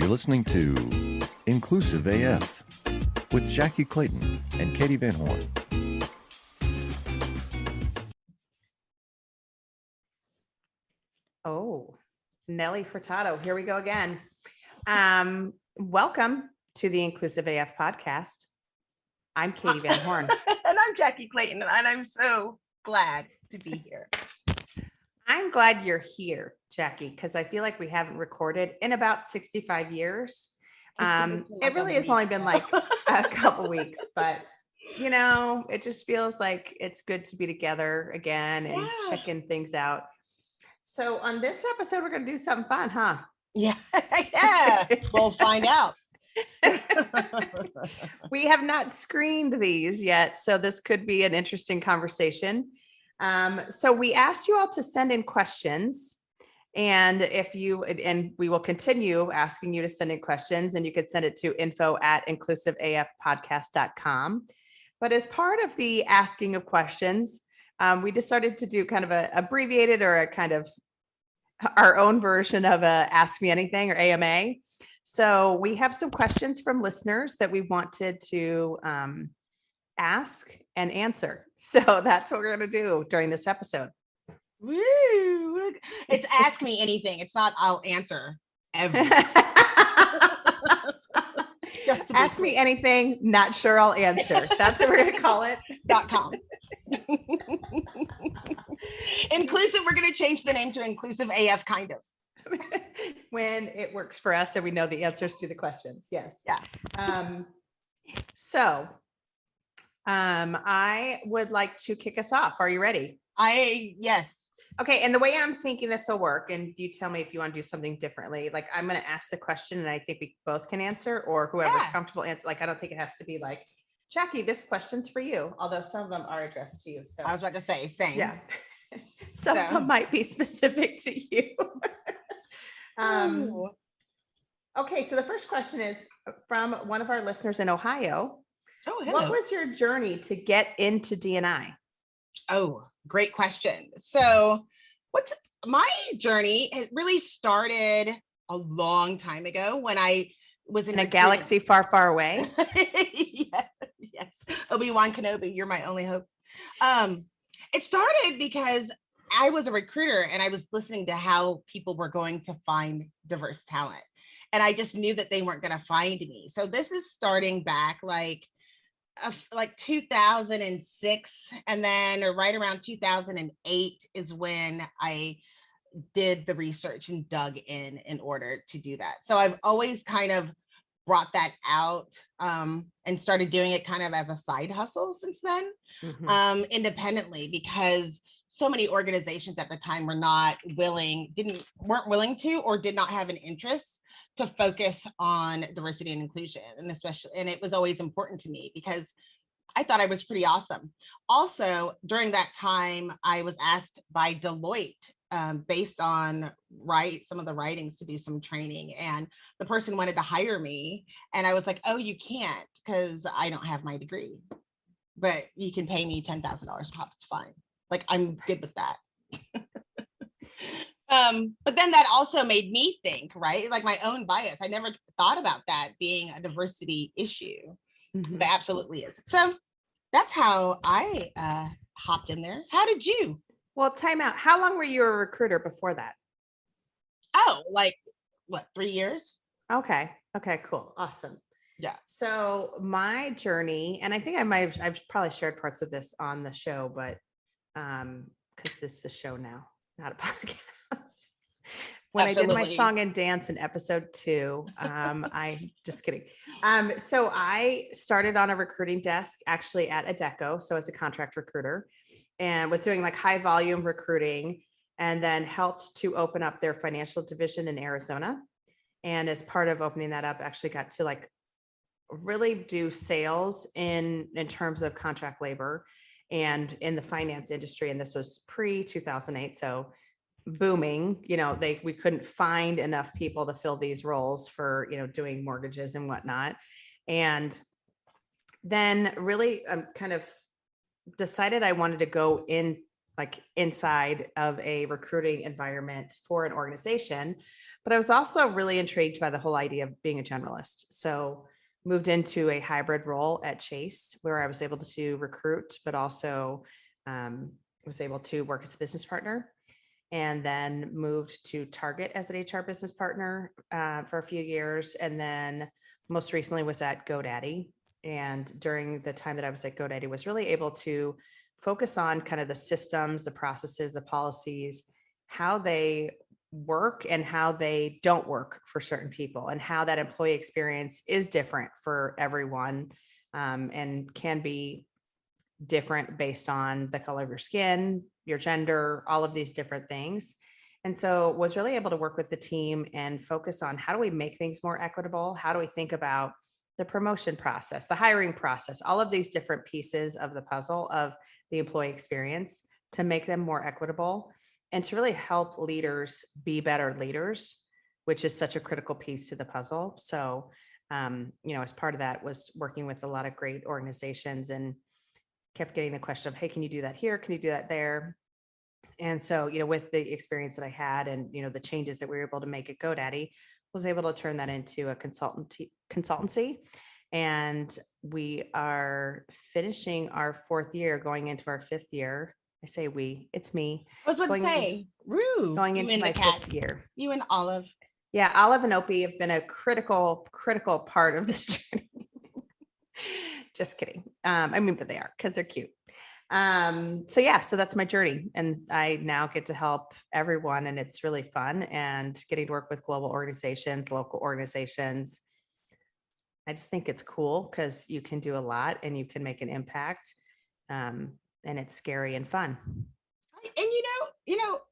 listening to Inclusive AF with Jackye Clayton and Katee Van Horn. Oh, Nelly Furtado. Here we go again. Welcome to the Inclusive AF podcast. I'm Katee Van Horn. And I'm Jackye Clayton, and I'm so glad to be here. I'm glad you're here, Jackye, because I feel like we haven't recorded in about 65 years. It really has only been like a couple weeks, but you know, it just feels like it's good to be together again and checking things out. So on this episode, we're going to do something fun, huh? Yeah, we'll find out. We have not screened these yet, so this could be an interesting conversation. So we asked you all to send in questions, and we will continue asking you to send in questions, and you could send it to info@inclusiveafpodcast.com. But as part of the asking of questions, we decided to do kind of a abbreviated or a kind of our own version of a Ask Me Anything or AMA. So we have some questions from listeners that we wanted to ask and answer. So that's what we're going to do during this episode. Woo! It's Ask Me Anything. It's not I'll answer everything. Just to Ask me anything, not sure I'll answer. That's what we're going to call it. .com. Inclusive, we're going to change the name to Inclusive AF, kind of. When it works for us and we know the answers to the questions. Yes. Yeah. I would like to kick us off. Are you ready? Yes. Okay. And the way I'm thinking this will work, and you tell me if you want to do something differently. Like I'm going to ask the question and I think we both can answer, or whoever's comfortable answer. Like, I don't think it has to be like, Jackye, this question's for you. Although some of them are addressed to you. So I was about to say, same. Yeah. Some of them might be specific to you. Okay. So the first question is from one of our listeners in Ohio. Oh, hello. What was your journey to get into D&I? Oh, great question. So what's my journey? It really started a long time ago when I was in a galaxy far, far away. Yes. Obi-Wan Kenobi, you're my only hope. It started because I was a recruiter and I was listening to how people were going to find diverse talent. And I just knew that they weren't going to find me. So this is starting back like 2006, and then right around 2008 is when I did the research and dug in order to do that. So I've always kind of brought that out and started doing it kind of as a side hustle since then, independently, because so many organizations at the time weren't willing to, or did not have an interest to focus on diversity and inclusion. And it was always important to me because I thought I was pretty awesome. Also, during that time, I was asked by Deloitte, based on some of the writings, to do some training, and the person wanted to hire me. And I was like, oh, you can't, because I don't have my degree, but you can pay me $10,000 a pop. It's fine. Like, I'm good with that. But then that also made me think, right? Like my own bias. I never thought about that being a diversity issue, but it absolutely is. So that's how I hopped in there. How did you? Well, time out. How long were you a recruiter before that? Oh, like what, 3 years? Okay, cool. Awesome. Yeah. So my journey, and I think I've probably shared parts of this on the show, but because this is a show now, not a podcast. When Absolutely. I did my song and dance in episode 2, I just kidding. So I started on a recruiting desk actually at Adecco. So as a contract recruiter, and was doing like high volume recruiting, and then helped to open up their financial division in Arizona. And as part of opening that up, actually got to like really do sales in terms of contract labor and in the finance industry. And this was pre-2008. So booming, we couldn't find enough people to fill these roles for, doing mortgages and whatnot. And then really kind of decided I wanted to go inside of a recruiting environment for an organization. But I was also really intrigued by the whole idea of being a generalist. So moved into a hybrid role at Chase where I was able to recruit, but also was able to work as a business partner, and then moved to Target as an HR business partner for a few years. And then most recently was at GoDaddy. And during the time that I was at GoDaddy, was really able to focus on kind of the systems, the processes, the policies, how they work and how they don't work for certain people, and how that employee experience is different for everyone, and can be different based on the color of your skin, your gender, all of these different things. And so was really able to work with the team and focus on how do we make things more equitable? How do we think about the promotion process, the hiring process, all of these different pieces of the puzzle of the employee experience to make them more equitable and to really help leaders be better leaders, which is such a critical piece to the puzzle. So, as part of that was working with a lot of great organizations and kept getting the question of, hey, can you do that here? Can you do that there? And so, with the experience that I had and, the changes that we were able to make at GoDaddy, was able to turn that into a consultancy. And we are finishing our 4th year, going into our 5th year. I say we, it's me. I was about to Going in- say, Rue, Going you into and my the 5th cats, year. you and Olive. Yeah, Olive and Opie have been a critical part of this journey. Just kidding. But they are, because they're cute. So that's my journey. And I now get to help everyone, and it's really fun, and getting to work with global organizations, local organizations. I just think it's cool because you can do a lot and you can make an impact. And it's scary and fun. And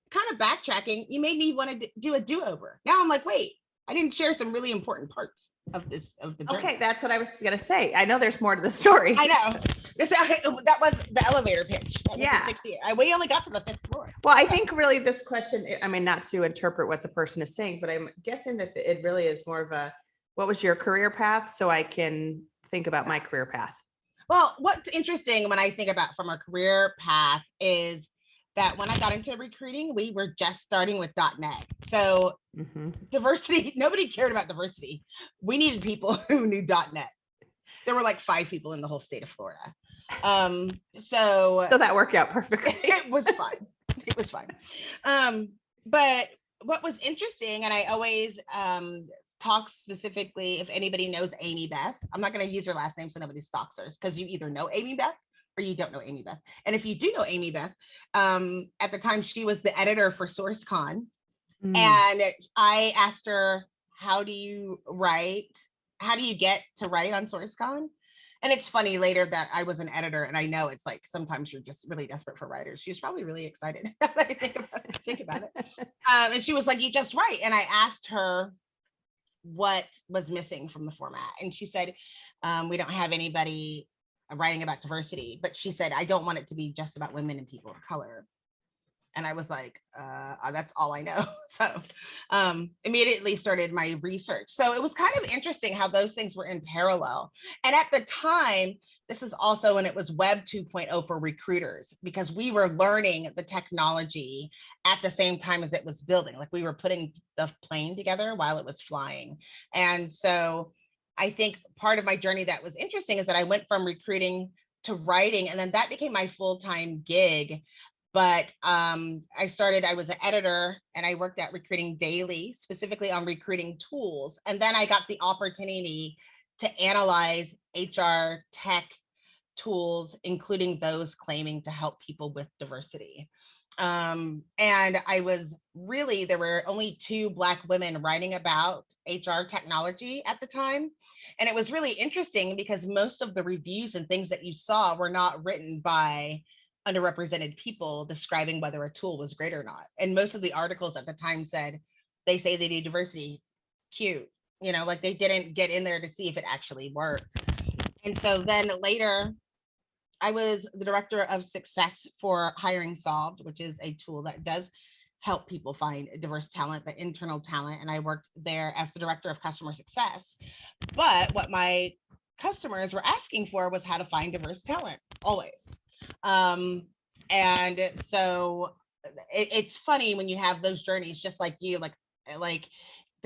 kind of backtracking, you made me want to do a do-over. Now I'm like, wait, I didn't share some really important parts of the journey. Okay, that's what I was gonna say. I know there's more to the story. I know. That was the elevator pitch. That was Yeah. the 6th year. We only got to the 5th floor. Well, I think really this question, not to interpret what the person is saying, but I'm guessing that it really is more of a, what was your career path? So I can think about my career path. Well, what's interesting when I think about from a career path is that when I got into recruiting, we were just starting with .NET. So diversity, nobody cared about diversity. We needed people who knew .NET. There were like 5 people in the whole state of Florida. So that worked out perfectly. It was fine. It was fine. But what was interesting, and I always talk specifically, if anybody knows Amy Beth, I'm not going to use her last name so nobody stalks her, because you either know Amy Beth or you don't know Amy Beth. And if you do know Amy Beth, at the time she was the editor for SourceCon. And I asked her, how do you get to write on SourceCon? And it's funny later that I was an editor, and I know it's like sometimes you're just really desperate for writers. She was probably really excited. I think about it. And she was like, you just write. And I asked her what was missing from the format. And she said, we don't have anybody writing about diversity. But she said, I don't want it to be just about women and people of color. And I was like, that's all I know. So immediately started my research. So it was kind of interesting how those things were in parallel. And at the time, this is also when it was Web 2.0 for recruiters, because we were learning the technology at the same time as it was building. Like we were putting the plane together while it was flying. And so I think part of my journey that was interesting is that I went from recruiting to writing, and then that became my full-time gig. But I was an editor, and I worked at Recruiting Daily, specifically on recruiting tools. And then I got the opportunity to analyze HR tech tools, including those claiming to help people with diversity. And there were only 2 Black women writing about HR technology at the time. And it was really interesting because most of the reviews and things that you saw were not written by underrepresented people describing whether a tool was great or not. And most of the articles at the time said, they say they do diversity, cute, like they didn't get in there to see if it actually worked. And so then later, I was the director of success for Hiring Solved, which is a tool that does help people find diverse talent, but internal talent. And I worked there as the director of customer success. But what my customers were asking for was how to find diverse talent, always. And so it's funny when you have those journeys, just like you, like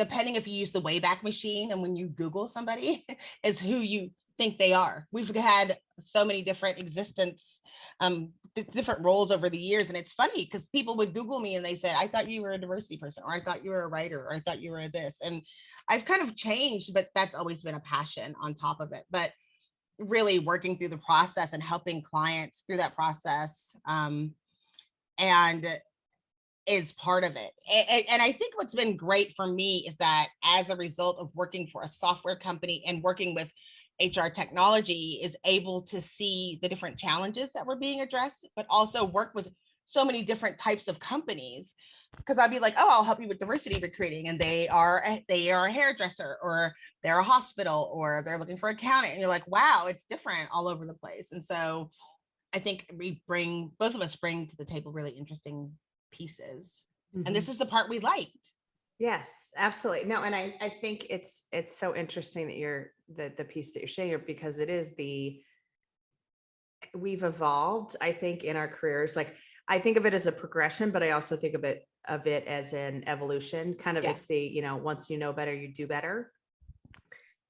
depending if you use the Wayback Machine and when you Google somebody is who you think they are. We've had so many different different roles over the years. And it's funny because people would Google me and they said, I thought you were a diversity person, or I thought you were a writer, or I thought you were this. And I've kind of changed, but that's always been a passion on top of it. But really working through the process and helping clients through that process and is part of it. And I think what's been great for me is that as a result of working for a software company and working with HR technology, is able to see the different challenges that were being addressed, but also work with so many different types of companies. Because I'd be like, oh, I'll help you with diversity recruiting, and they are a hairdresser, or they're a hospital, or they're looking for accounting, and you're like, wow, it's different all over the place. And so I think both of us bring to the table really interesting pieces. Mm-hmm. And this is the part we liked. Yes, absolutely. No, and I think it's so interesting that you're the piece that you're sharing, because it is we've evolved, I think, in our careers. Like, I think of it as a progression, but I also think of it as an evolution. Kind of, it's the, once you know better, you do better.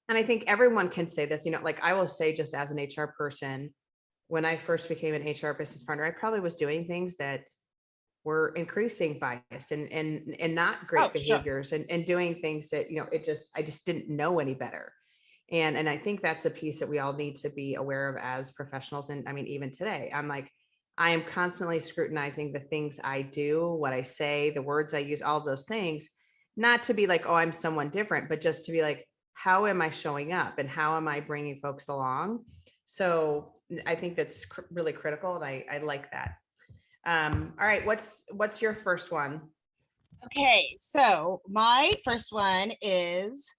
And I think everyone can say this, like I will say, just as an HR person, when I first became an HR business partner, I probably was doing things that were increasing bias and not great behaviors, sure. and doing things that, I just didn't know any better. And I think that's a piece that we all need to be aware of as professionals. And I mean, even today, I am constantly scrutinizing the things I do, what I say, the words I use, all of those things, not to be like, oh, I'm someone different, but just to be like, how am I showing up and how am I bringing folks along? So I think that's really critical. And I like that. All right. What's your first one? Okay. So my first one is,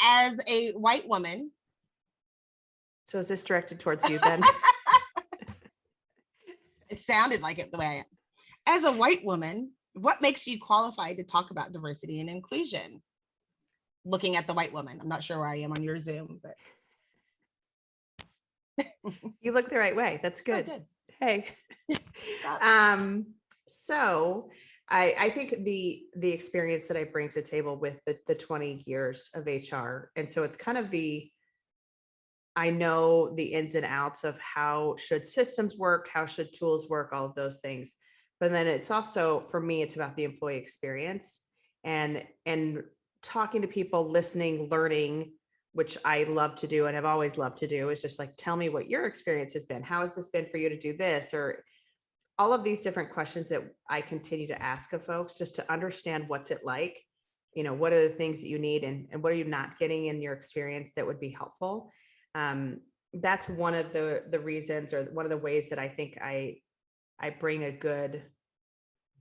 as a white woman. So is this directed towards you then? It sounded like it the way I am. As a white woman, what makes you qualified to talk about diversity and inclusion? Looking at the white woman. I'm not sure where I am on your Zoom, but you look the right way. That's good. Oh, good. Hey. So I think the experience that I bring to the table with the 20 years of HR. And so it's kind of I know the ins and outs of how should systems work, how should tools work, all of those things. But then it's also, for me, it's about the employee experience and talking to people, listening, learning, which I love to do and have always loved to do, is just like, tell me what your experience has been. How has this been for you to do this? Or all of these different questions that I continue to ask of folks, just to understand what's it like, what are the things that you need and what are you not getting in your experience that would be helpful. That's one of the reasons, or one of the ways that I think I bring a good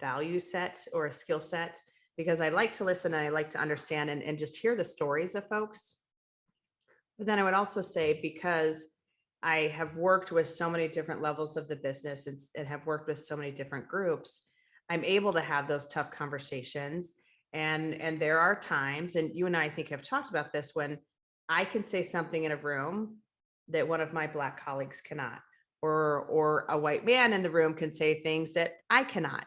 value set or a skill set, because I like to listen and I like to understand and just hear the stories of folks. But then I would also say, because I have worked with so many different levels of the business and have worked with so many different groups, I'm able to have those tough conversations. And there are times, and you and I think have talked about this, when I can say something in a room that one of my Black colleagues cannot, or a white man in the room can say things that I cannot.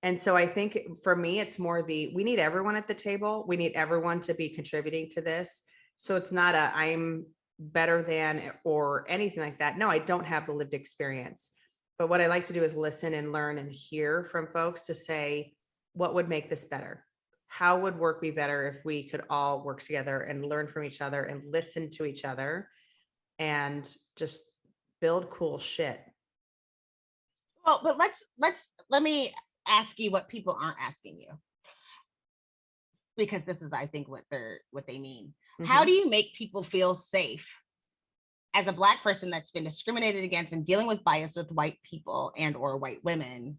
And so I think for me, it's more we need everyone at the table. We need everyone to be contributing to this. So it's not I'm better than or anything like that. No, I don't have the lived experience. But what I like to do is listen and learn and hear from folks to say, what would make this better? How would work be better if we could all work together and learn from each other and listen to each other and just build cool shit? Well, but let me ask you what people aren't asking you, because this is, I think, what they mean. Mm-hmm. How do you make people feel safe as a Black person that's been discriminated against and dealing with bias with white people and or white women?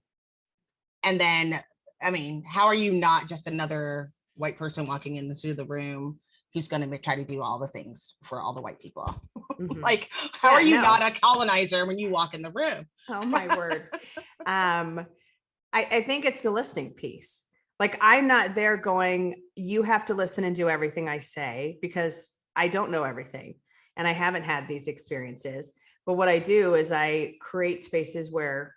And then, I mean, how are you not just another white person walking into the room who's going to try to do all the things for all the white people? Mm-hmm. Like, how are you not a colonizer when you walk in the room? Oh my word. I think it's the listening piece. Like, I'm not there going, you have to listen and do everything I say, because I don't know everything and I haven't had these experiences. But what I do is I create spaces where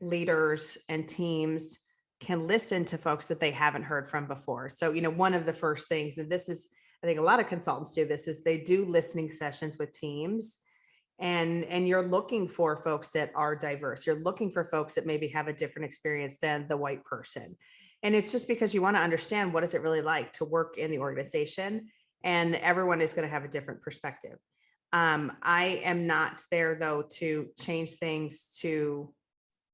leaders and teams can listen to folks that they haven't heard from before. So, one of the first things, and this is, I think a lot of consultants do this, is they do listening sessions with teams. And you're looking for folks that are diverse. You're looking for folks that maybe have a different experience than the white person. And it's just because you want to understand, what is it really like to work in the organization? And everyone is going to have a different perspective. I am not there, though, to change things to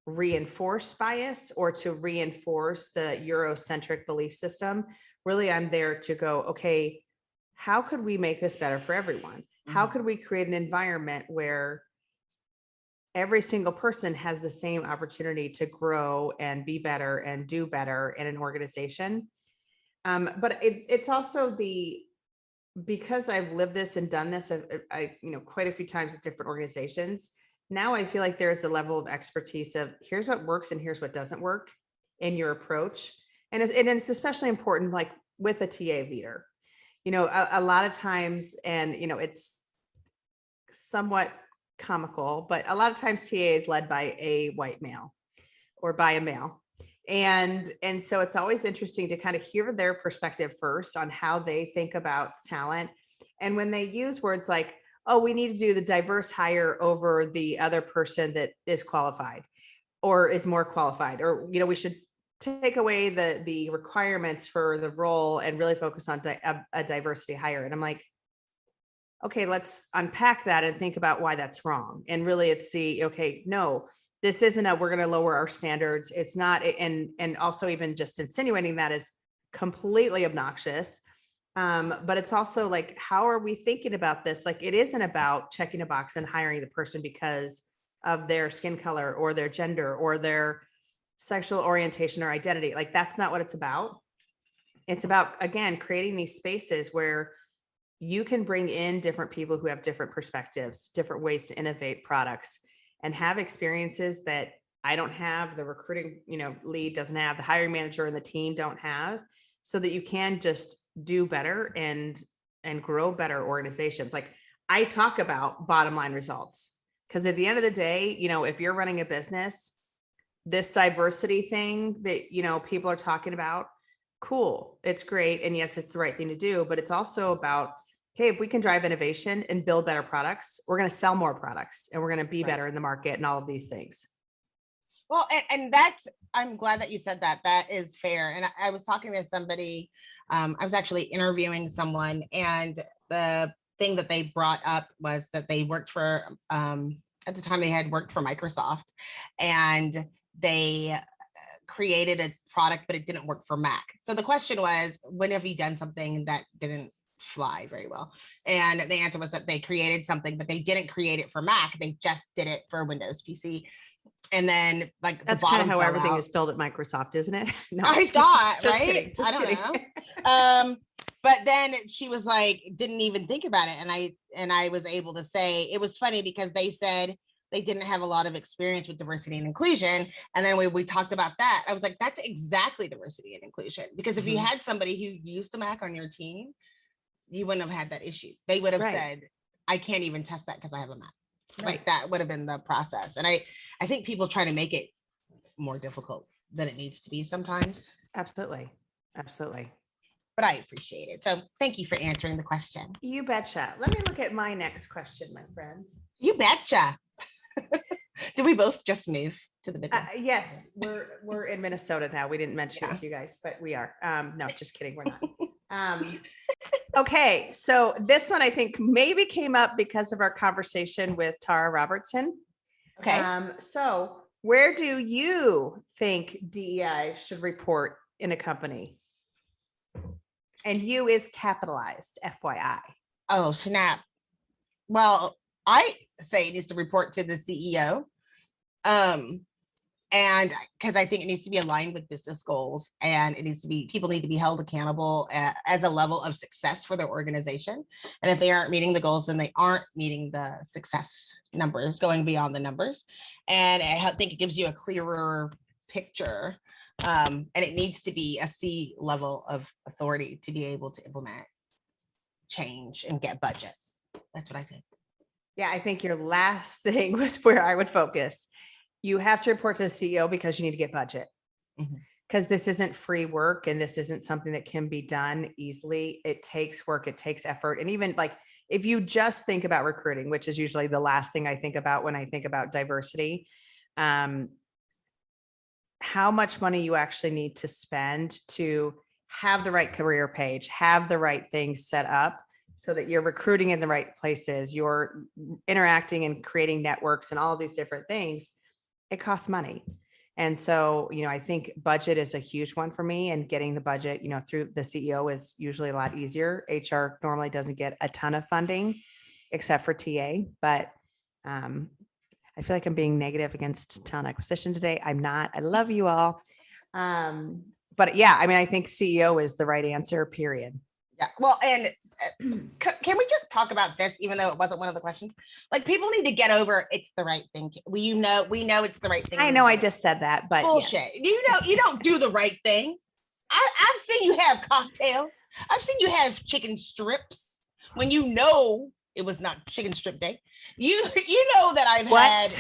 reinforce bias or to reinforce the Eurocentric belief system. Really, I'm there to go, okay, how could we make this better for everyone? How could we create an environment where every single person has the same opportunity to grow and be better and do better in an organization? But it's also because I've lived this and done this, I quite a few times at different organizations. Now I feel like there's a level of expertise of here's what works and here's what doesn't work in your approach. And it's especially important, like with a TA leader. A lot of times, and it's somewhat comical, but a lot of times TA is led by a white male or by a male. And so it's always interesting to kind of hear their perspective first on how they think about talent. And when they use words like, oh, we need to do the diverse hire over the other person that is qualified or is more qualified, or, we should take away the requirements for the role and really focus on a diversity hire. And I'm like, okay, let's unpack that and think about why that's wrong. And really it's okay, no, this isn't we're going to lower our standards. It's not. And also even just insinuating that is completely obnoxious. But it's also like, how are we thinking about this? Like, it isn't about checking a box and hiring the person because of their skin color or their gender or their sexual orientation or identity. Like, that's not what it's about. It's about, again, creating these spaces where you can bring in different people who have different perspectives, different ways to innovate products, and have experiences that I don't have, the recruiting, lead doesn't have, the hiring manager and the team don't have, so that you can just do better and grow better organizations. Like, I talk about bottom line results, because at the end of the day, if you're running a business, this diversity thing that, people are talking about, cool, it's great. And yes, it's the right thing to do, but it's also about, hey, if we can drive innovation and build better products, we're going to sell more products and we're going to be better in the market and all of these things. Well, and that's, I'm glad that you said that. That is fair. And I was talking to somebody, I was actually interviewing someone, and the thing that they brought up was that they worked for, at the time they had worked for Microsoft, and they created a product, but it didn't work for Mac. So the question was, when have you done something that didn't fly very well? And the answer was that they created something, but they didn't create it for Mac. They just did it for Windows PC. And then, like, that's kind of how everything is built at Microsoft, isn't it? No, I thought, just right? Kidding, just I don't kidding. know. But then she was like, didn't even think about it. And I was able to say, it was funny because they said they didn't have a lot of experience with diversity and inclusion. And then we talked about that. I was like, that's exactly diversity and inclusion. Because if you had somebody who used a Mac on your team, you wouldn't have had that issue. They would have said, I can't even test that because I have a Mac. Like, that would have been the process. And I think people try to make it more difficult than it needs to be sometimes. Absolutely. Absolutely. But I appreciate it. So thank you for answering the question. You betcha. Let me look at my next question, my friends. You betcha. Did we both just move to the Midwest? Yes, we're in Minnesota now. We didn't mention it to you guys, but we are. No, just kidding. We're not. Okay, so this one I think maybe came up because of our conversation with Tara Robertson. Okay. So where do you think DEI should report in a company? And you is capitalized, FYI. Oh, snap. Well, I say it needs to report to the CEO. And because I think it needs to be aligned with business goals, and it needs to be, people need to be held accountable as a level of success for their organization. And if they aren't meeting the goals, then they aren't meeting the success numbers, going beyond the numbers. And I think it gives you a clearer picture. And it needs to be a C level of authority to be able to implement change and get budget. That's what I think. Yeah, I think your last thing was where I would focus. You have to report to the CEO because you need to get budget. because this isn't free work and this isn't something that can be done easily. It takes work, it takes effort. And even like, if you just think about recruiting, which is usually the last thing I think about when I think about diversity, how much money you actually need to spend to have the right career page, have the right things set up so that you're recruiting in the right places, you're interacting and creating networks and all of these different things. It costs money. And so, I think budget is a huge one for me, and getting the budget, through the CEO is usually a lot easier. HR normally doesn't get a ton of funding except for TA, but I feel like I'm being negative against talent acquisition today. I'm not. I love you all. But yeah, I think CEO is the right answer, period. Yeah. Well, and can we just talk about this, even though it wasn't one of the questions? Like, people need to get over it's the right thing to, we know it's the right thing. I know I just said that, but bullshit. Yes. You don't do the right thing. I've seen you have cocktails. I've seen you have chicken strips when it was not chicken strip day. You know that I've had,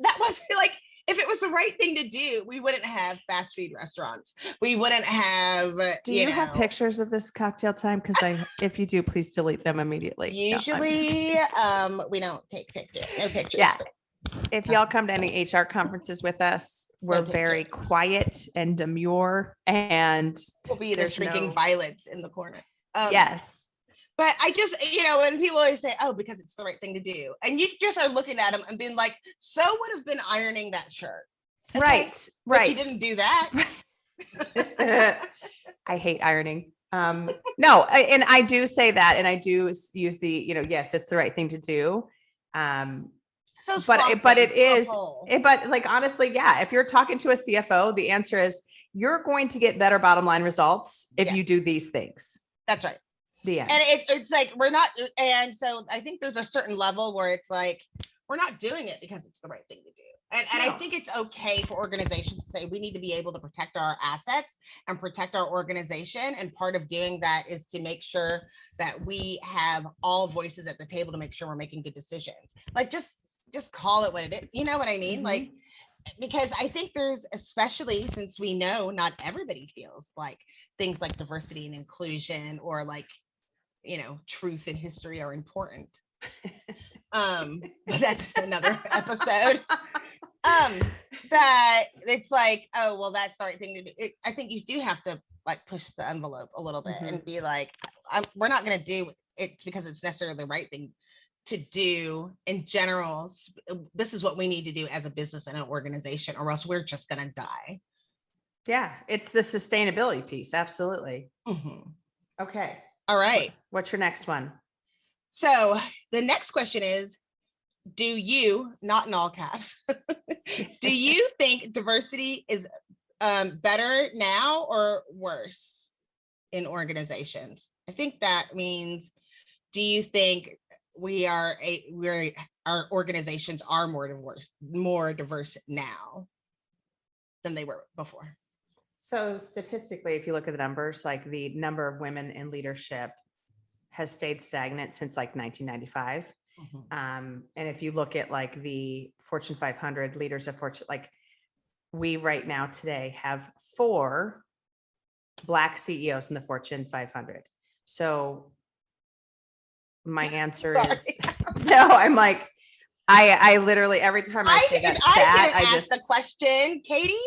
that was like, if it was the right thing to do, we wouldn't have fast food restaurants. We wouldn't have. Do you have pictures of this cocktail time? Because if you do, please delete them immediately. Usually, we don't take pictures. No pictures. Yeah. If y'all come to any HR conferences with us, we're very quiet and demure, and we'll be the shrinking violets in the corner. Yes. But I just, when people always say, oh, because it's the right thing to do. And you just are looking at them and being like, so would have been ironing that shirt. Right. But you didn't do that. I hate ironing. No, and I do say that, and I do use the, yes, it's the right thing to do. But it is, but like, honestly, yeah, if you're talking to a CFO, the answer is you're going to get better bottom line results if you do these things. That's right. The end. And it's like, we're not. And so I think there's a certain level where it's like, we're not doing it because it's the right thing to do. And I think it's okay for organizations to say, we need to be able to protect our assets and protect our organization. And part of doing that is to make sure that we have all voices at the table to make sure we're making good decisions. Like, just call it what it is. You know what I mean? Mm-hmm. Like, because I think there's, especially since we know not everybody feels like things like diversity and inclusion or like, truth and history are important. But that's another episode. That it's like, oh, well, that's the right thing to do. I think you do have to like push the envelope a little bit and be like, we're not going to do it because it's necessarily the right thing to do in general. This is what we need to do as a business and an organization, or else we're just going to die. Yeah, it's the sustainability piece. Absolutely. Mm-hmm. Okay. All right. What's your next one? So the next question is, do you, not in all caps, do you think diversity is better now or worse in organizations? I think that means, do you think our organizations are more diverse now than they were before? So statistically, if you look at the numbers, like the number of women in leadership has stayed stagnant since like 1995. Mm-hmm. And if you look at like the Fortune 500 leaders of Fortune, like we right now today have 4 Black CEOs in the Fortune 500. So my answer is no. I'm like, I literally, every time I say that stat, I just ask the question, Katie.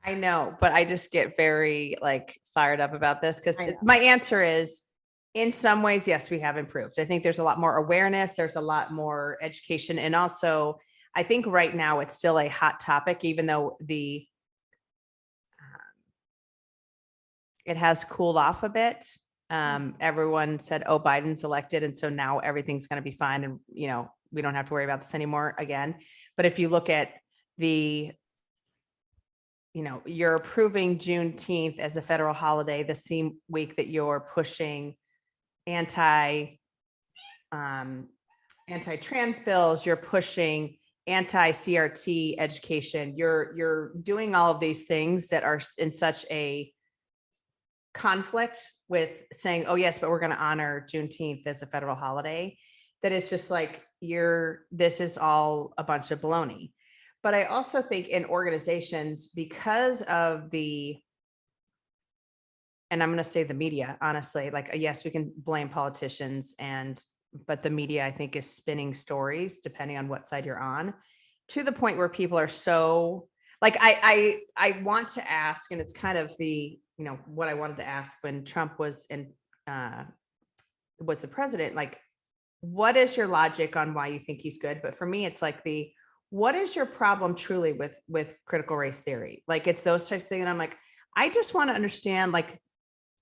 I know, but I just get very like fired up about this because my answer is, in some ways, yes, we have improved. I think there's a lot more awareness. There's a lot more education. And also, I think right now it's still a hot topic, even though it has cooled off a bit. Everyone said, oh, Biden's elected. And so now everything's going to be fine. And, we don't have to worry about this anymore again. But if you look at you're approving Juneteenth as a federal holiday the same week that you're pushing anti-trans bills, you're pushing anti-CRT education, you're doing all of these things that are in such a conflict with saying, oh yes, but we're going to honor Juneteenth as a federal holiday, that it's just like this is all a bunch of baloney. But I also think in organizations, because of and I'm going to say the media, honestly, like, yes, we can blame politicians but the media, I think, is spinning stories depending on what side you're on, to the point where people are so like, I want to ask, and it's kind of what I wanted to ask when Trump was the president, like, what is your logic on why you think he's good? But for me, it's like what is your problem truly with critical race theory? Like, it's those types of things. And I'm like, I just want to understand, like,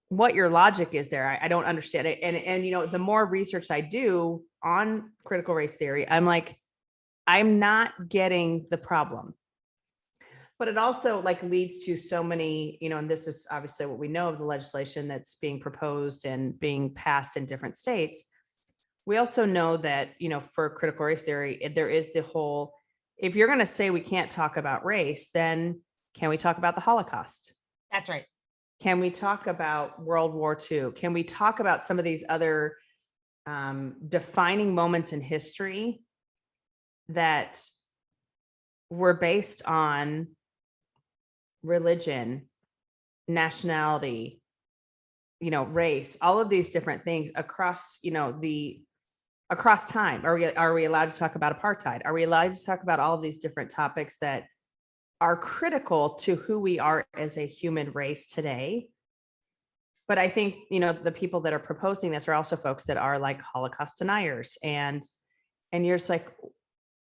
what your logic is there. I don't understand it. And the more research I do on critical race theory, I'm like, I'm not getting the problem. But it also, like, leads to so many, and this is obviously what we know of the legislation that's being proposed and being passed in different states. We also know that, for critical race theory, there is the whole, if you're going to say we can't talk about race, then can we talk about the Holocaust? That's right. Can we talk about World War II? Can we talk about some of these other defining moments in history that were based on religion, nationality, race, all of these different things across, across time? Are we allowed to talk about apartheid? Are we allowed to talk about all of these different topics that are critical to who we are as a human race today? But I think, the people that are proposing this are also folks that are like Holocaust deniers, and you're just like,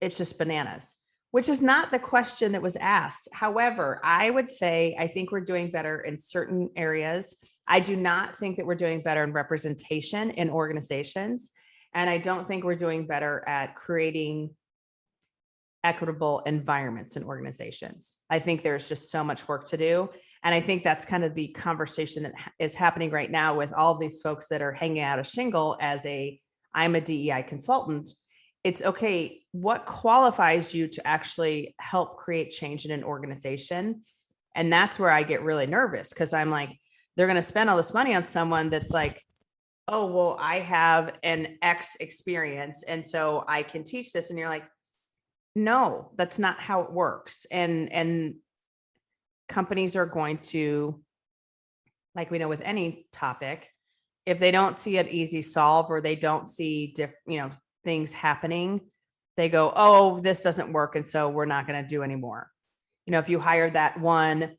it's just bananas, which is not the question that was asked. However, I would say, I think we're doing better in certain areas. I do not think that we're doing better in representation in organizations. And I don't think we're doing better at creating equitable environments in organizations. I think there's just so much work to do. And I think that's kind of the conversation that is happening right now with all these folks that are hanging out a shingle as I'm a DEI consultant. It's okay, what qualifies you to actually help create change in an organization? And that's where I get really nervous, because I'm like, they're going to spend all this money on someone that's like, oh, well, I have an X experience, and so I can teach this. And you're like, no, that's not how it works. And companies are going to, like we know with any topic, if they don't see an easy solve, or they don't see things happening, they go, oh, this doesn't work, and so we're not going to do anymore. If you hire that one,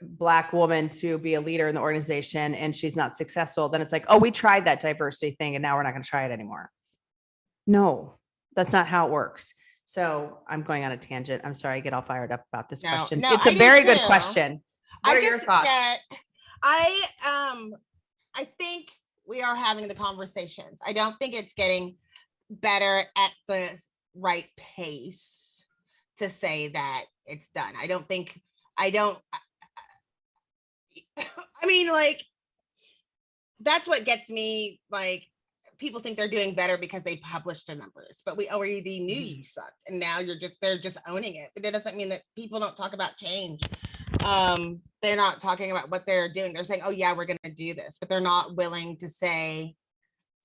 Black woman to be a leader in the organization and she's not successful, then it's like, oh, we tried that diversity thing and now we're not going to try it anymore. No, that's not how it works. So I'm going on a tangent. I'm sorry, I get all fired up about this question. No, it's a very good question. What are your thoughts? I think we are having the conversations. I don't think it's getting better at the right pace to say that it's done. I mean, like, that's what gets me, like, people think they're doing better because they published their numbers, but we already knew you sucked, and now they're just owning it. But it doesn't mean that people don't talk about change. They're not talking about what they're doing. They're saying, oh yeah, we're going to do this, but they're not willing to say,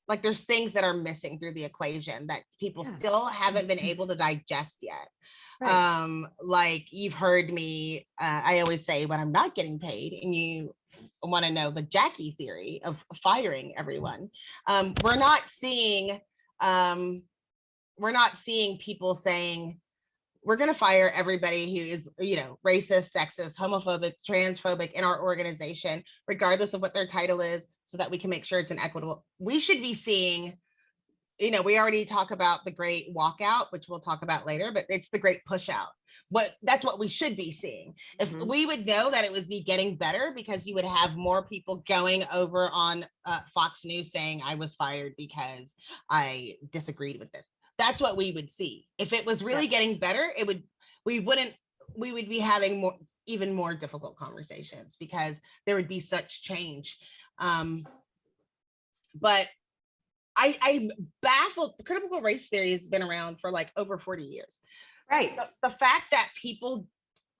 like, there's things that are missing through the equation that people still haven't been able to digest yet. Right. Like, you've heard me, I always say, when I'm not getting paid and you want to know the Jackye theory of firing everyone, we're not seeing people saying, we're going to fire everybody who is, racist, sexist, homophobic, transphobic in our organization, regardless of what their title is, so that we can make sure it's an equitable. We should be seeing, we already talk about the great walkout, which we'll talk about later, but it's the great push out. That's what we should be seeing. If we would know that it would be getting better, because you would have more people going over on Fox News saying I was fired because I disagreed with this. That's what we would see. If it was really getting better, we would be having even more difficult conversations, because there would be such change. But I'm baffled. Critical race theory has been around for like over 40 years. Right. The fact that people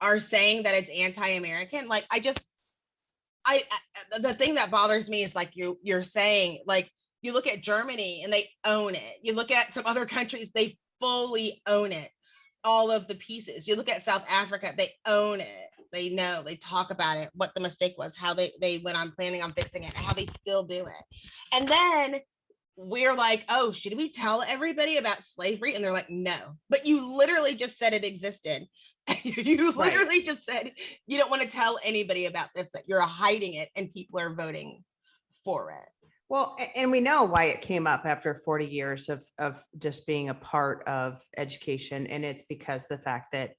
are saying that it's anti-American, like, the thing that bothers me is, like, you're saying, like, you look at Germany and they own it. You look at some other countries, they fully own it. all of the pieces. You look at South Africa, they own it. They know, they talk about it, what the mistake was, how they went on planning on fixing it, how they still do it. And then we're like, oh, should we tell everybody about slavery? And they're like, no. But you literally just said it existed. You literally just said you don't want to tell anybody about this, that you're hiding it, and people are voting for it. Well, and we know why it came up after 40 years of just being a part of education. And it's because the fact that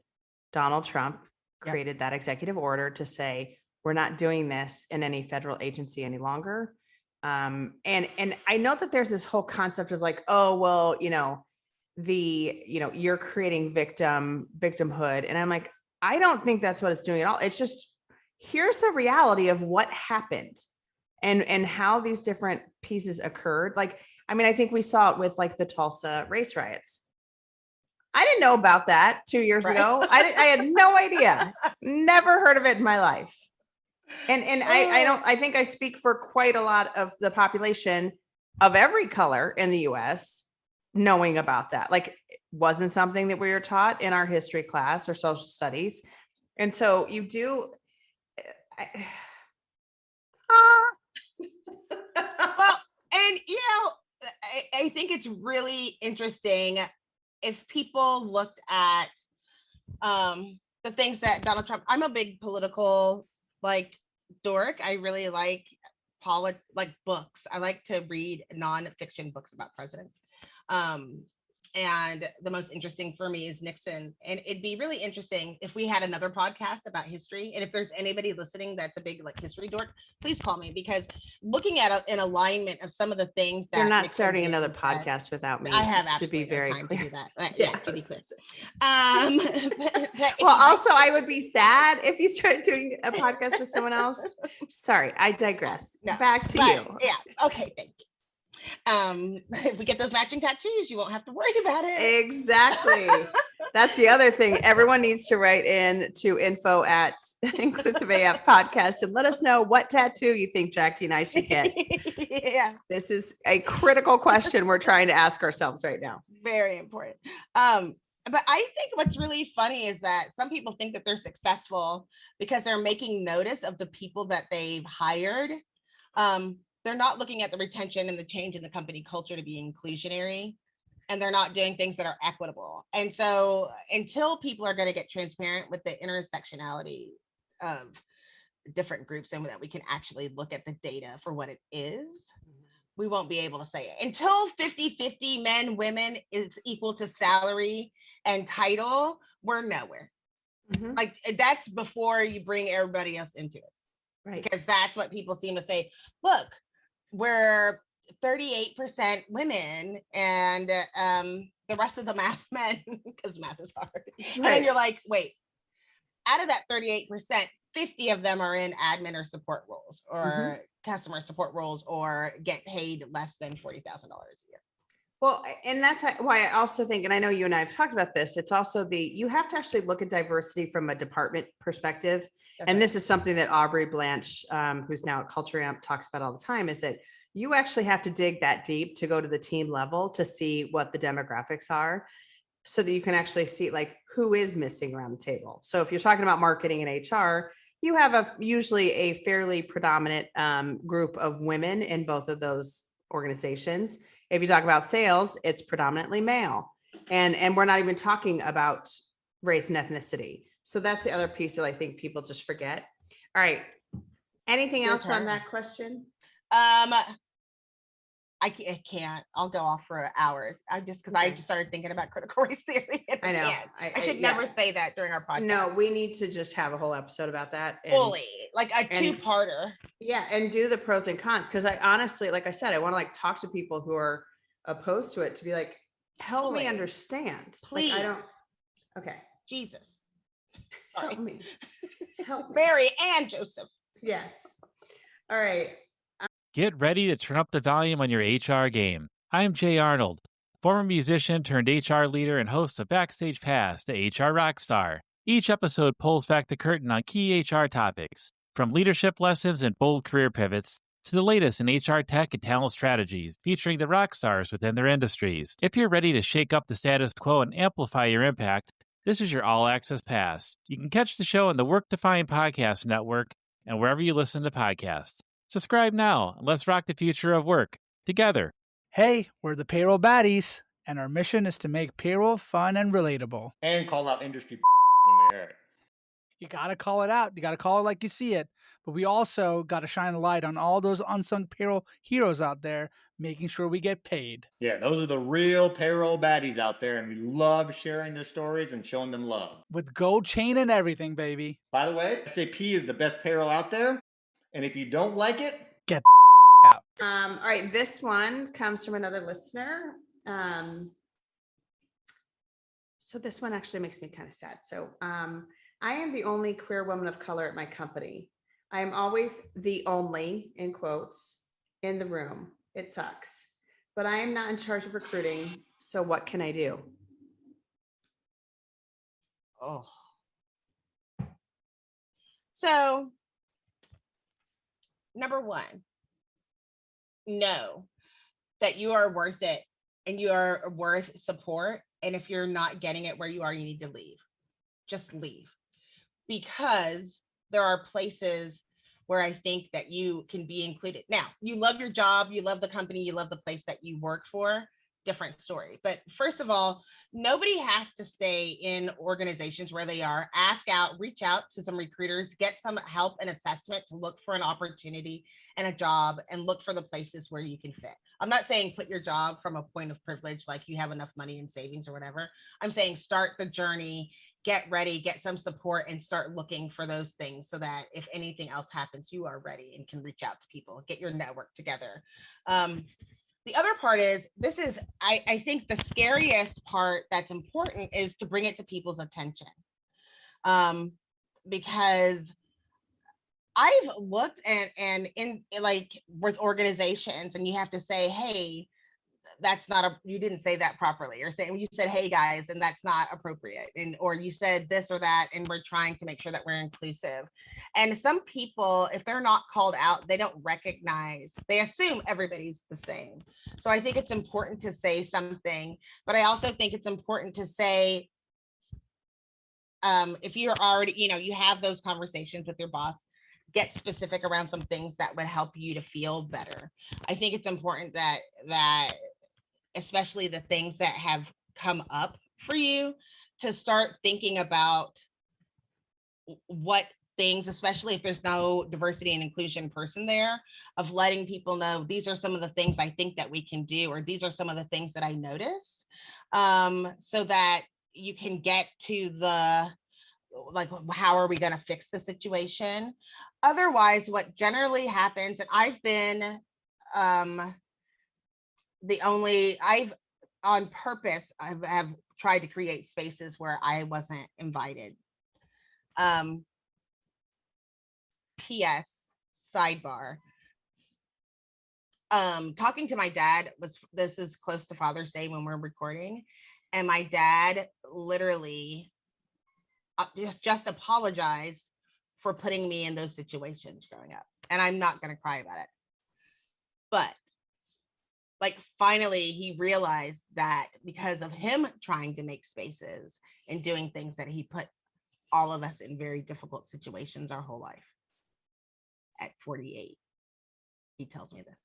Donald Trump created that executive order to say, we're not doing this in any federal agency any longer. And I know that there's this whole concept of like, oh, well, you're creating victimhood. And I'm like, I don't think that's what it's doing at all. It's just, here's the reality of what happened and how these different pieces occurred. Like, I mean, I think we saw it with like the Tulsa race riots. I didn't know about that 2 years ago. I had no idea. Never heard of it in my life. And I think I speak for quite a lot of the population of every color in the US knowing about that. Like, it wasn't something that we were taught in our history class or social studies. And so you do. Well, and I think it's really interesting if people looked at the things that Donald Trump. I'm a big political dork. I really like books. I like to read nonfiction books about presidents. And the most interesting for me is Nixon. And it'd be really interesting if we had another podcast about history. And if there's anybody listening that's a big history dork, please call me, because looking at an alignment of some of the things that you're not Nixon starting another podcast without me. I have to be very time clear. to do that. To be clear. Well, also, I would be sad if you started doing a podcast with someone else. Sorry, I digress. No, back to you. Yeah. Okay. Thank you. If we get those matching tattoos, you won't have to worry about it. Exactly. That's the other thing. Everyone needs to write in to info@Inclusive AF podcast and let us know what tattoo you think Jackye and I should get. Yeah. This is a critical question we're trying to ask ourselves right now. Very important. But I think what's really funny is that some people think that they're successful because they're making notice of the people that they've hired. They're not looking at the retention and the change in the company culture to be inclusionary, and they're not doing things that are equitable. And so until people are going to get transparent with the intersectionality of different groups and that we can actually look at the data for what it is, we won't be able to say it. Until 50-50 men, women is equal to salary and title, we're nowhere. Mm-hmm. That's before you bring everybody else into it. Right. Because that's what people seem to say. Look, we're 38% women and the rest of the math men, because math is hard. Right. And then you're like, wait, out of that 38%, 50 of them are in admin or support roles or customer support roles or get paid less than $40,000 a year. Well, and that's why I also think, and I know you and I have talked about this, it's also you have to actually look at diversity from a department perspective. That's and right. This is something that Aubrey Blanche, who's now at Culture Amp, talks about all the time, is that you actually have to dig that deep to go to the team level to see what the demographics are so that you can actually see who is missing around the table. So if you're talking about marketing and HR, you have usually a fairly predominant group of women in both of those organizations. If you talk about sales, it's predominantly male. And we're not even talking about race and ethnicity. So that's the other piece that I think people just forget. All right. Anything else on that question? I can't. I'll go off for hours. I just started thinking about critical race theory. I know. I should never say that during our podcast. No, we need to just have a whole episode about that. Fully, a two-parter. Yeah, and do the pros and cons. Because I honestly, like I said, I want to talk to people who are opposed to it to be help me understand. Please. I don't. Okay. Jesus. Sorry. Help me. Help me. Mary and Joseph. Yes. All right. Get ready to turn up the volume on your HR game. I'm Jay Arnold, former musician turned HR leader and host of Backstage Pass, the HR Rockstar. Each episode pulls back the curtain on key HR topics, from leadership lessons and bold career pivots to the latest in HR tech and talent strategies, featuring the rock stars within their industries. If you're ready to shake up the status quo and amplify your impact, This is your All Access Pass. You can catch the show on the Work Defined Podcast Network and wherever you listen to podcasts. Subscribe now and let's rock the future of work together. Hey, we're the Payroll Baddies, and our mission is to make payroll fun and relatable. And call out industry when they hear it. You got to call it out. You got to call it like you see it. But we also got to shine a light on all those unsung payroll heroes out there, making sure we get paid. Yeah, those are the real payroll baddies out there, and we love sharing their stories and showing them love. With gold chain and everything, baby. By the way, SAP is the best payroll out there, and if you don't like it, get out. All right, this one comes from another listener. So this one actually makes me kind of sad. So I am the only queer woman of color at my company. I am always the only, in quotes, in the room. It sucks. But I am not in charge of recruiting. So what can I do? Oh. So, number one, know that you are worth it and you are worth support. And if you're not getting it where you are, you need to leave. Just leave. Because there are places where I think that you can be included. Now, you love your job, you love the company, you love the place that you work for, different story. But first of all, nobody has to stay in organizations where they are. Ask out, reach out to some recruiters, get some help and assessment to look for an opportunity and a job and look for the places where you can fit. I'm not saying put your job from a point of privilege, like you have enough money in savings or whatever. I'm saying start the journey, get ready, get some support, and start looking for those things so that if anything else happens, you are ready and can reach out to people, get your network together. The other part is, I think the scariest part that's important is to bring it to people's attention. Because I've looked and in like with organizations and you have to say, hey, that's not you didn't say that properly, or saying you said, hey guys, and that's not appropriate. Or you said this or that, and we're trying to make sure that we're inclusive. And some people, if they're not called out, they don't recognize, they assume everybody's the same. So I think it's important to say something, but I also think it's important to say, if you're already, you have those conversations with your boss, get specific around some things that would help you to feel better. I think it's important that especially the things that have come up for you, to start thinking about what things, especially if there's no diversity and inclusion person there, of letting people know these are some of the things I think that we can do, or these are some of the things that I noticed, so that you can get to the, like, how are we going to fix the situation? Otherwise, what generally happens, and I've been I've on purpose, I've tried to create spaces where I wasn't invited. P.S. sidebar. Talking to my dad this is close to Father's Day when we're recording, and my dad literally just apologized for putting me in those situations growing up. And I'm not going to cry about it. But like, finally, he realized that because of him trying to make spaces and doing things, that he put all of us in very difficult situations our whole life. At 48, he tells me this.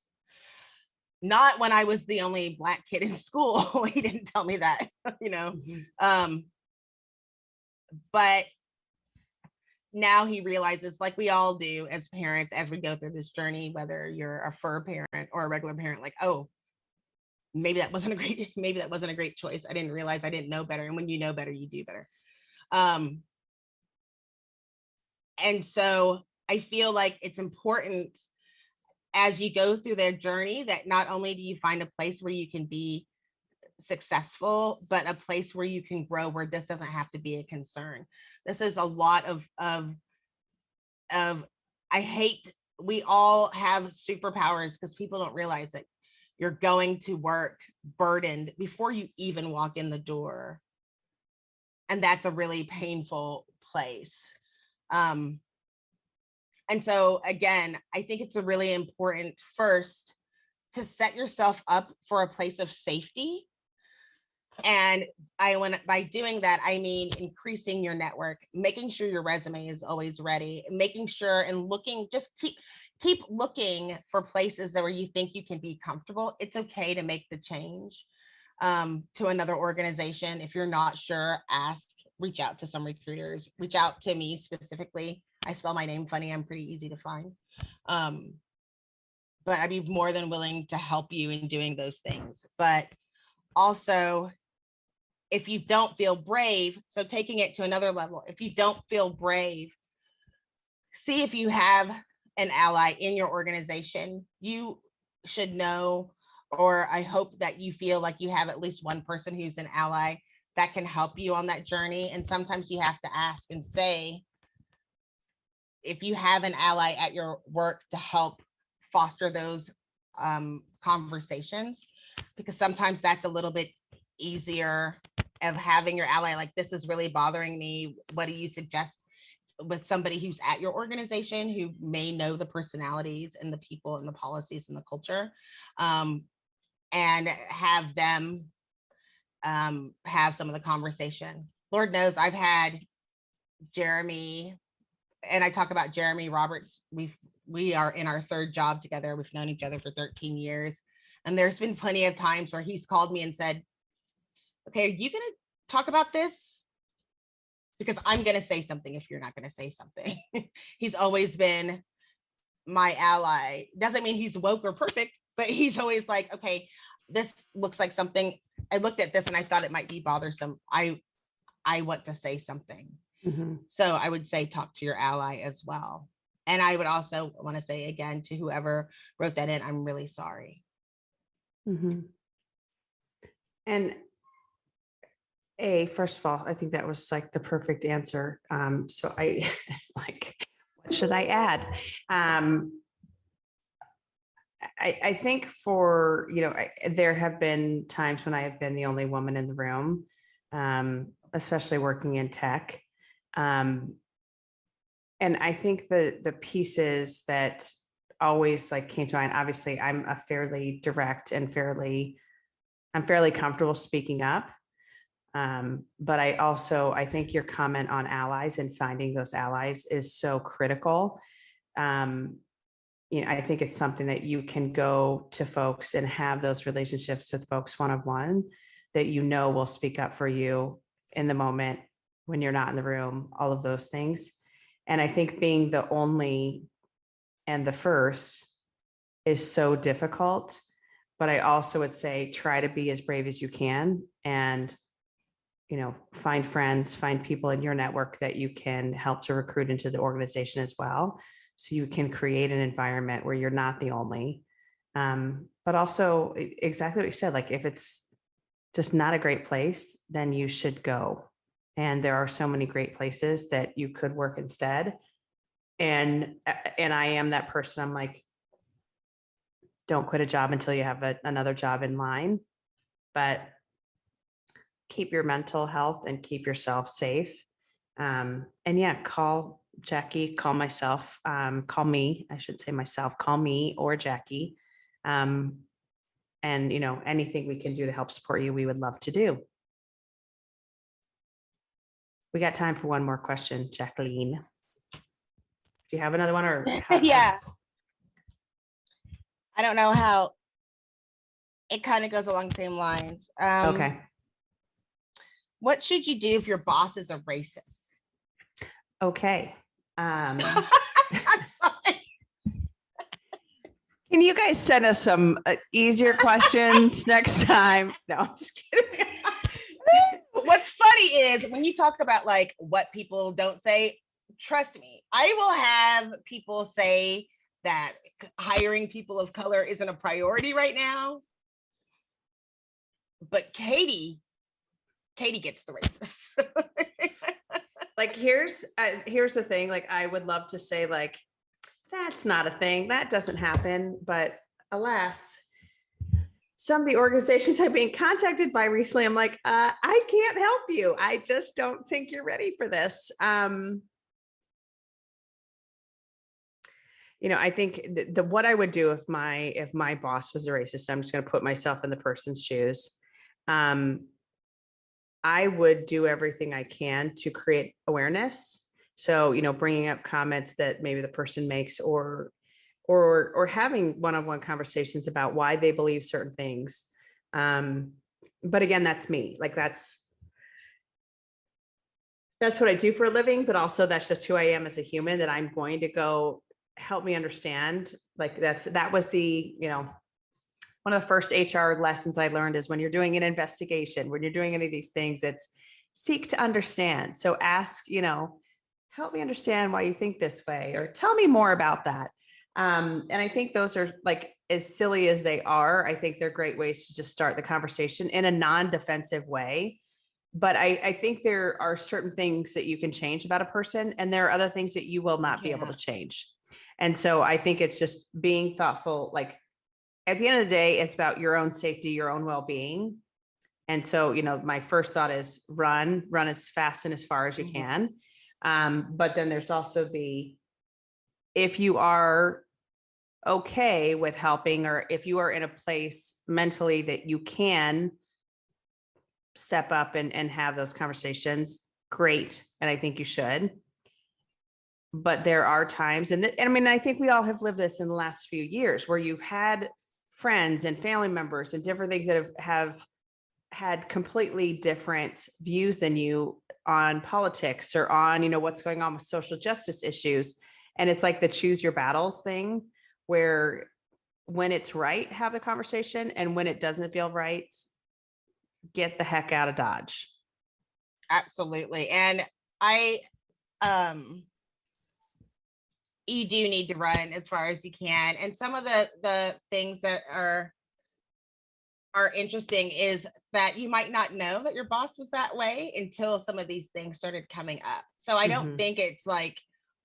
Not when I was the only Black kid in school. He didn't tell me that, Mm-hmm. But now he realizes, like we all do as parents, as we go through this journey, whether you're a fur parent or a regular parent, like, oh, maybe that wasn't a great choice. I didn't realize, I didn't know better. And when you know better, you do better. And so I feel like it's important as you go through their journey that not only do you find a place where you can be successful, but a place where you can grow, where this doesn't have to be a concern. This is a lot of we all have superpowers because people don't realize that you're going to work burdened before you even walk in the door. And that's a really painful place. And so again, I think it's a really important first to set yourself up for a place of safety, And by doing that, I mean increasing your network, making sure your resume is always ready, making sure and looking, just keep looking for places where you think you can be comfortable. It's okay to make the change to another organization. If you're not sure, ask, reach out to some recruiters, reach out to me specifically. I spell my name funny. I'm pretty easy to find. But I'd be more than willing to help you in doing those things. But also, if you don't feel brave, so taking it to another level, if you don't feel brave, see if you have an ally in your organization. You should know, or I hope that you feel like you have at least one person who's an ally that can help you on that journey. And sometimes you have to ask and say, if you have an ally at your work to help foster those conversations, because sometimes that's a little bit easier of having your ally, like, this is really bothering me. What do you suggest? With somebody who's at your organization who may know the personalities and the people and the policies and the culture, and have them have some of the conversation. Lord knows I've had Jeremy, and I talk about Jeremy Roberts. We are in our third job together. We've known each other for 13 years. And there's been plenty of times where he's called me and said, okay, are you going to talk about this? Because I'm going to say something if you're not going to say something. He's always been my ally. Doesn't mean he's woke or perfect, but he's always like, okay, this looks like something. I looked at this and I thought it might be bothersome. I want to say something. Mm-hmm. So I would say talk to your ally as well. And I would also want to say again to whoever wrote that in, I'm really sorry. Mm-hmm. And first of all, I think that was like the perfect answer. So I like, what should I add? I think for, there have been times when I have been the only woman in the room, especially working in tech. And I think the pieces that always like came to mind, obviously I'm a fairly direct and I'm fairly comfortable speaking up. But I think your comment on allies and finding those allies is so critical. I think it's something that you can go to folks and have those relationships with folks one-on-one that will speak up for you in the moment when you're not in the room, all of those things. And I think being the only and the first is so difficult, but I also would say try to be as brave as you can and find friends, find people in your network that you can help to recruit into the organization as well. So you can create an environment where you're not the only, but also exactly what you said, like if it's just not a great place, then you should go. And there are so many great places that you could work instead. And I am that person. I'm like, don't quit a job until you have another job in line, but keep your mental health and keep yourself safe. And yeah, call Jackye, call myself, call me, I should say myself, call me or Jackye. And anything we can do to help support you, we would love to do. We got time for one more question, Jacqueline. Do you have another one or? Yeah. I don't know how it kind of goes along the same lines. Okay. What should you do if your boss is a racist? Okay. Can you guys send us some easier questions next time? No, I'm just kidding. What's funny is when you talk about like what people don't say, trust me, I will have people say that hiring people of color isn't a priority right now. But Katee gets the racist. Like, here's the thing. Like, I would love to say like, that's not a thing. That doesn't happen. But alas, some of the organizations I've been contacted by recently, I'm like, I can't help you. I just don't think you're ready for this. I think what I would do if my boss was a racist, I'm just going to put myself in the person's shoes. I would do everything I can to create awareness. So, bringing up comments that maybe the person makes, or having one-on-one conversations about why they believe certain things. But again, that's me. Like that's what I do for a living, but also that's just who I am as a human, that I'm going to go help me understand. Like that was the, one of the first HR lessons I learned is when you're doing an investigation, when you're doing any of these things, it's seek to understand. So ask, help me understand why you think this way, or tell me more about that. And I think those are, like, as silly as they are, I think they're great ways to just start the conversation in a non-defensive way. But I think there are certain things that you can change about a person, and there are other things that you will not be able to change. And so I think it's just being thoughtful. Like, at the end of the day, it's about your own safety, your own well-being. And so, my first thought is run as fast and as far as you can. But then there's also if you are okay with helping, or if you are in a place mentally that you can step up and have those conversations, great. And I think you should. But there are times, and I mean, I think we all have lived this in the last few years, where you've had friends and family members and different things that have had completely different views than you on politics, or on, what's going on with social justice issues. And it's like the choose your battles thing, where when it's right, have the conversation, and when it doesn't feel right, get the heck out of Dodge. Absolutely. And you do need to run as far as you can. And some of the things that are interesting is that you might not know that your boss was that way until some of these things started coming up. So I don't think it's like,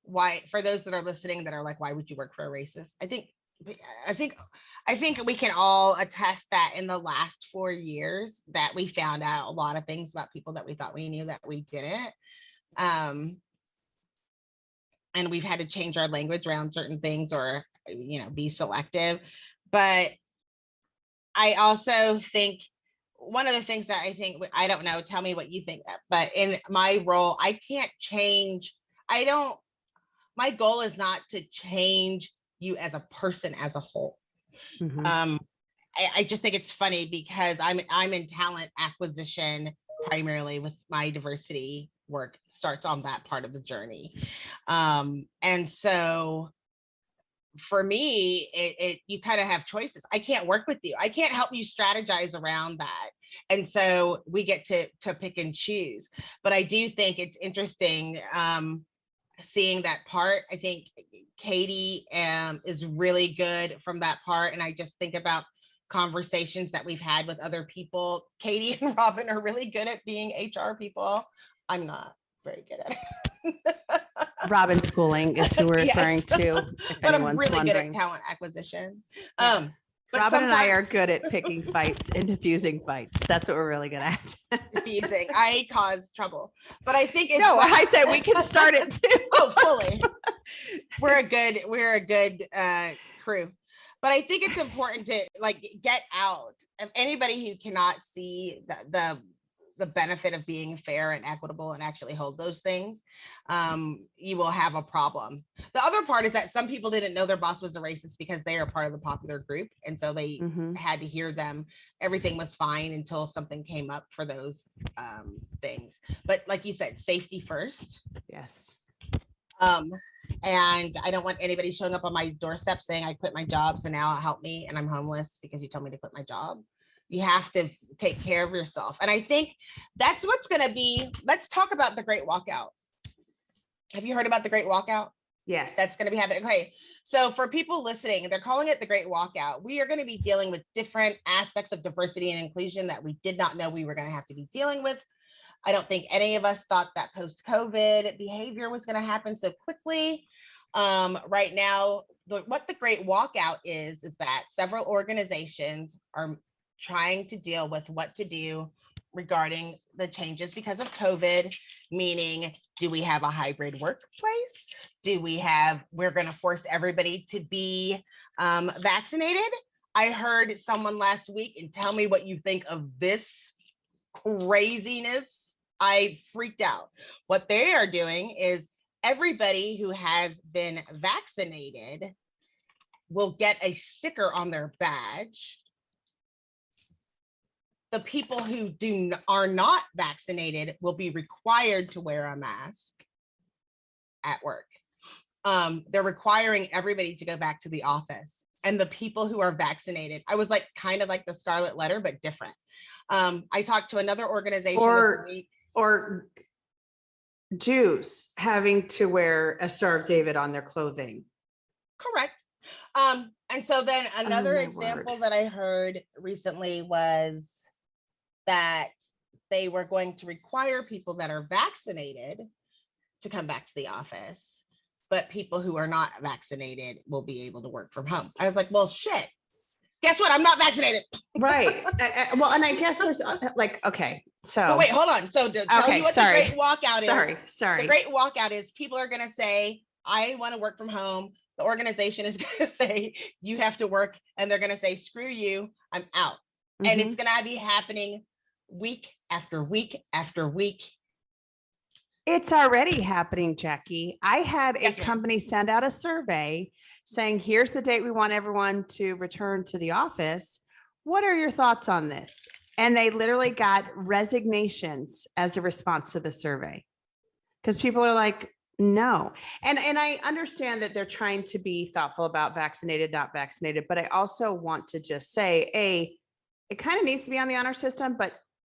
why, for those that are listening that are like, why would you work for a racist? I think we can all attest that in the last 4 years that we found out a lot of things about people that we thought we knew that we didn't. And we've had to change our language around certain things, or, be selective. But I also think one of the things that I don't know, tell me what you think, but in my role, I can't change. My goal is not to change you as a person as a whole. I just think it's funny because I'm in talent acquisition primarily, with my diversity work starts on that part of the journey. And so for me, you kind of have choices. I can't work with you. I can't help you strategize around that. And so we get to pick and choose. But I do think it's interesting seeing that part. I think Katee is really good from that part. And I just think about conversations that we've had with other people. Katee and Robin are really good at being HR people. I'm not very good at it. Robin Schooling is who we're referring to, if but anyone's I'm really wondering. good at talent acquisition. But Robin and I are good at picking fights and diffusing fights. That's what we're really good at. Diffusing. I cause trouble. But I think it's I said we can start it too. Oh, fully. We're a good crew. But I think it's important to get out. And anybody who cannot see the benefit of being fair and equitable and actually hold those things, you will have a problem. The other part is that some people didn't know their boss was a racist because they are part of the popular group. And so they had to hear them. Everything was fine until something came up for those things. But like you said, safety first. Yes. And I don't want anybody showing up on my doorstep saying I quit my job, so now help me and I'm homeless because you told me to quit my job. You have to take care of yourself. And I think that's what's going to be. Let's talk about the Great Walkout. Have you heard about the Great Walkout? Yes. That's going to be happening. Okay. So for people listening, they're calling it the Great Walkout. We are going to be dealing with different aspects of diversity and inclusion that we did not know we were going to have to be dealing with. I don't think any of us thought that post-COVID behavior was going to happen so quickly. Right now, what the Great Walkout is that several organizations are trying to deal with what to do regarding the changes because of COVID, meaning, do we have a hybrid workplace? We're going to force everybody to be vaccinated? I heard someone last week, and tell me what you think of this craziness. I freaked out. What they are doing is everybody who has been vaccinated will get a sticker on their badge. The people who are not vaccinated will be required to wear a mask at work. They're requiring everybody to go back to the office. And the people who are vaccinated, I was like kind of like the Scarlet Letter, but different. I talked to another organization this week. Or Jews having to wear a Star of David on their clothing. Correct. And so then another my example word. that I heard recently was that they were going to require people that are vaccinated to come back to the office, but people who are not vaccinated will be able to work from home. I was like, well, shit. Guess what? I'm not vaccinated. Right. Well, and I guess there's like, okay, so. But wait, hold on. So to tell you what the great walkout is. Sorry. The great walkout is people are going to say, I want to work from home. The organization is going to say, you have to work. And they're going to say, screw you, I'm out. And it's going to be happening week after week after week. It's already happening, Jackye. I had a company send out a survey saying, here's the date we want everyone to return to the office. What are your thoughts on this? And they literally got resignations as a response to the survey. Because people are like, no. And I understand that they're trying to be thoughtful about vaccinated, not vaccinated, but I also want to just say, it kind of needs to be on the honor system, but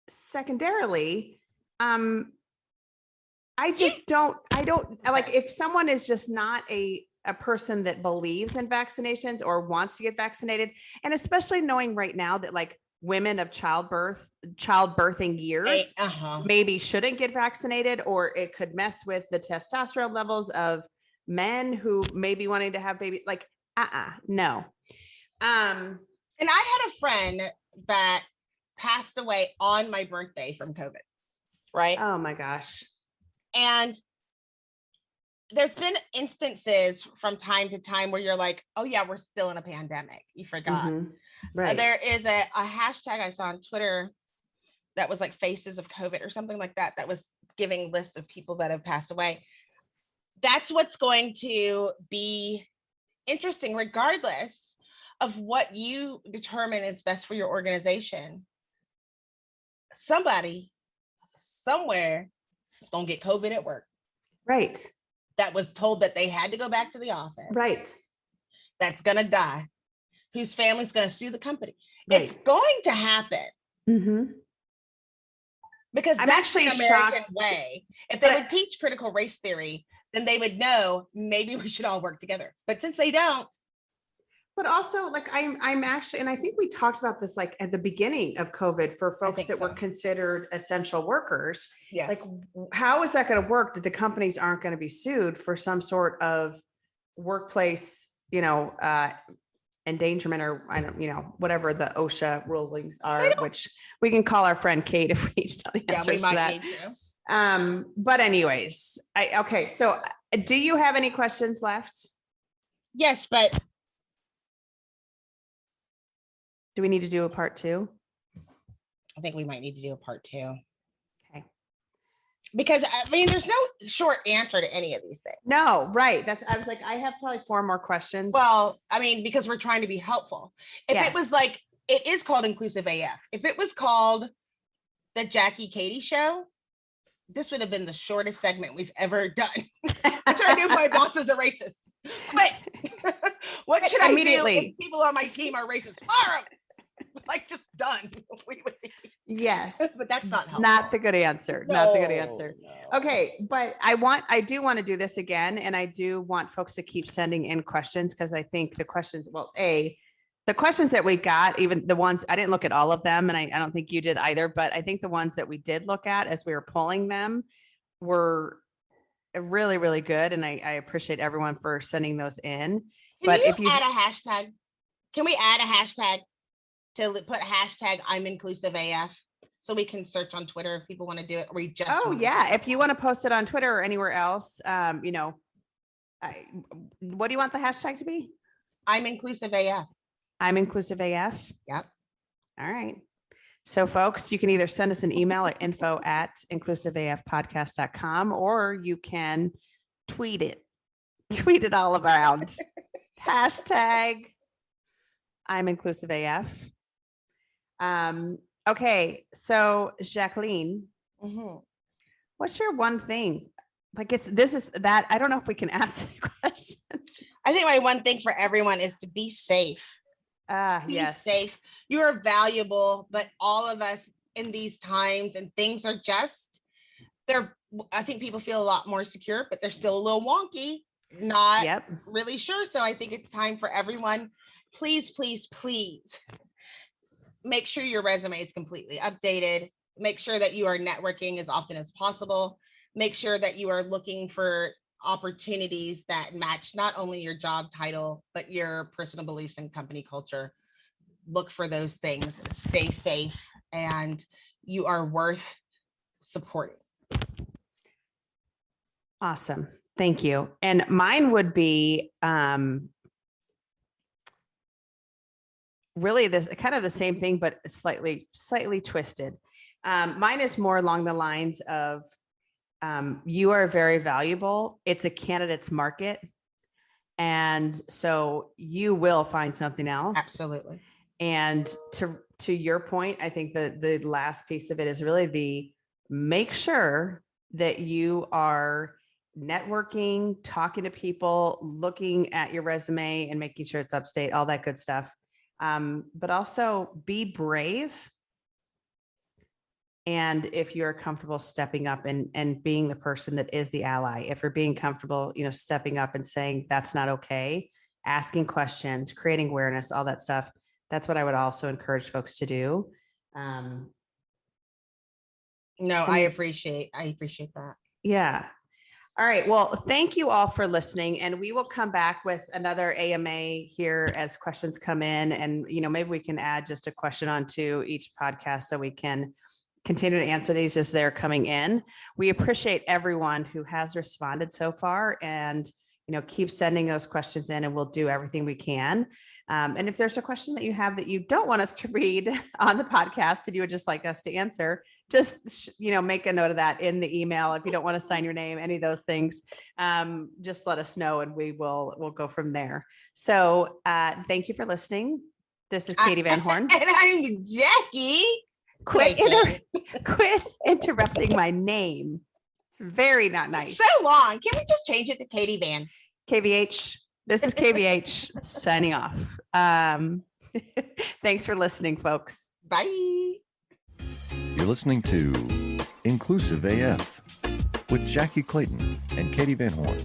secondarily, I don't like if someone is just not a person that believes in vaccinations or wants to get vaccinated. And especially knowing right now that like women of childbirthing years maybe shouldn't get vaccinated, or it could mess with the testosterone levels of men who may be wanting to have baby, like, no. And I had a friend that passed away on my birthday from COVID, right? Oh my gosh. And there's been instances from time to time where you're like, oh yeah, we're still in a pandemic. You forgot. Right. There is a hashtag I saw on Twitter that was like Faces of COVID or something like that, that was giving lists of people that have passed away. That's what's going to be interesting, regardless of what you determine is best for your organization. Somebody, somewhere, is going to get COVID at work. Right. That was told that they had to go back to the office. Right. That's going to die. Whose family's going to sue the company. Right. It's going to happen. Because I'm that's actually the American shocked. Way. If they would teach critical race theory, then they would know maybe we should all work together. But since they don't. But also, like, I'm actually, and I think we talked about this like at the beginning of COVID for folks that were considered essential workers. Yes. Like, how is that going to work that the companies aren't going to be sued for some sort of workplace, endangerment, or I don't, whatever the OSHA rulings are, which we can call our friend Kate if we need to know the answers to that. Need to. But anyways, okay. So do you have any questions left? Yes, but do we need to do a part 2? I think we might need to do a part 2. Okay. Because I mean, there's no short answer to any of these things. No, right. I was like, I have probably 4 more questions. Well, I mean, because we're trying to be helpful. If it was like, it is called Inclusive AF. If it was called the Jackye Katee Show, this would have been the shortest segment we've ever done. Which I knew my bosses are racist. But what should I do if people on my team are racist? Fire them! Like, just done. Yes. But that's not helpful. Not the good answer. No, not the good answer. No. Okay. But I do want to do this again. And I do want folks to keep sending in questions, because I think the questions, the questions that we got, even the ones, I didn't look at all of them, and I don't think you did either, but I think the ones that we did look at as we were pulling them were really, really good. And I appreciate everyone for sending those in. But if you add a hashtag, can we add a hashtag to put hashtag I'm Inclusive AF, so we can search on Twitter if people want to do it? Or just if you want to post it on Twitter or anywhere else, what do you want the hashtag to be? I'm Inclusive AF. I'm Inclusive AF. Yep. All right. So folks, you can either send us an email at info@inclusiveafpodcast.com, or you can tweet it all around. Hashtag I'm inclusive AF. Okay, so Jacqueline, Mhm. what's your one thing? Like this is that, I don't know if we can ask this question. I think my one thing for everyone is to be safe. Be Yes. safe. You are valuable, but all of us in these times and things are just, I think people feel a lot more secure, but they're still a little wonky. Not Yep. really sure. So I think it's time for everyone. Please, please, please make sure your resume is completely updated. Make sure that you are networking as often as possible. Make sure that you are looking for opportunities that match not only your job title, but your personal beliefs and company culture. Look for those things. Stay safe, and you are worth supporting. Awesome. Thank you. And mine would be really this kind of the same thing, but slightly twisted. Mine is more along the lines of you are very valuable. It's a candidate's market. And so you will find something else. Absolutely. And to your point, I think the last piece of it is really the make sure that you are networking, talking to people, looking at your resume and making sure it's up to date, all that good stuff. But also be brave. And if you're comfortable stepping up and being the person that is the ally, if you're being comfortable, stepping up and saying that's not okay, asking questions, creating awareness, all that stuff, that's what I would also encourage folks to do. No, I appreciate that. Yeah. All right. Well, thank you all for listening, and we will come back with another AMA here as questions come in, and maybe we can add just a question onto each podcast so we can continue to answer these as they're coming in. We appreciate everyone who has responded so far, and keep sending those questions in, and we'll do everything we can. And if there's a question that you have that you don't want us to read on the podcast and you would just like us to answer, just make a note of that in the email. If you don't want to sign your name, any of those things, just let us know and we'll go from there. So thank you for listening. This is Katee Van Horn. And I'm Jackie. Quit interrupting my name. It's very not nice. So long. Can we just change it to Katie Van? KVH. This is KVH signing off. Thanks for listening, folks. Bye. You're listening to Inclusive AF with Jackye Clayton and Katee Van Horn.